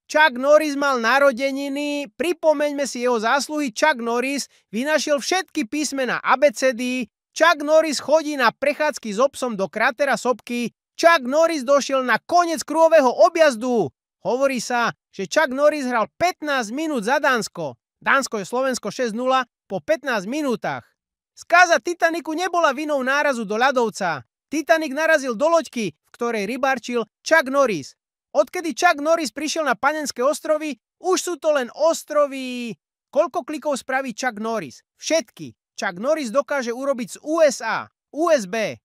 Chuck Norris mal narodeniny, pripomeňme si jeho zásluhy. Chuck Norris vynašiel všetky písmená abecedy. Chuck Norris chodí na prechádzky s obsom do krátera sopky. Chuck Norris došiel na koniec kruhového objazdu. Hovorí sa, že Chuck Norris hral 15 minút za Dánsko. Dánsko je Slovensko 6-0 po 15 minútach. Skáza Titaniku nebola vinou nárazu do ľadovca. Titanic narazil do loďky, v ktorej rybárčil Chuck Norris. Odkedy Chuck Norris prišiel na Panenské ostrovy, už sú to len ostrovy. Koľko klikov spraví Chuck Norris? Všetky. Chuck Norris dokáže urobiť z USA, USB.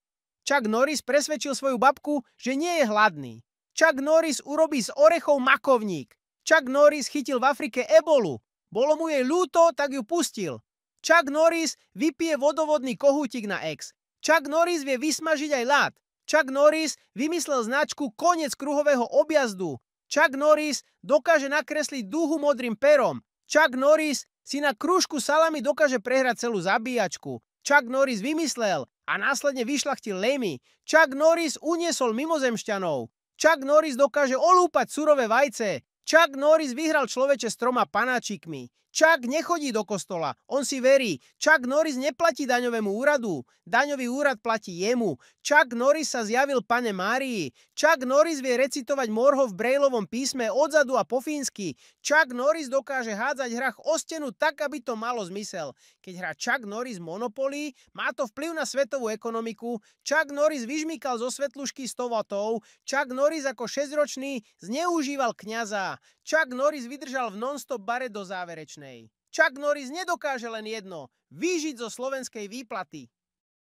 Chuck Norris presvedčil svoju babku, že nie je hladný. Chuck Norris urobí z orechov makovník. Chuck Norris chytil v Afrike ebolu. Bolo mu jej ľúto, tak ju pustil. Chuck Norris vypije vodovodný kohútik na ex. Chuck Norris vie vysmažiť aj ľad. Chuck Norris vymyslel značku Koniec kruhového objazdu. Chuck Norris dokáže nakresliť dúhu modrým perom. Chuck Norris si na krúžku salami dokáže prehrať celú zabíjačku. Chuck Norris vymyslel a následne vyšľachtil Lemmy. Chuck Norris uniesol mimozemšťanov. Chuck Norris dokáže olúpať surové vajce. Chuck Norris vyhral človeče s 3 panáčikmi. Chuck nechodí do kostola, on si verí. Chuck Norris neplatí daňovému úradu, daňový úrad platí jemu. Chuck Norris sa zjavil Pane Márii. Chuck Norris vie recitovať morho v brejlovom písme odzadu a po fínsky. Chuck Norris dokáže hádzať hrách o stenu tak, aby to malo zmysel. Keď hrá Chuck Norris Monopoly, má to vplyv na svetovú ekonomiku. Chuck Norris vyžmýkal zo svetlušky 100 W. Chuck Norris ako 6-ročný zneužíval kňaza. Chuck Norris vydržal v non-stop bare do záverečnej. Chuck Norris nedokáže len jedno, vyžiť zo slovenskej výplaty.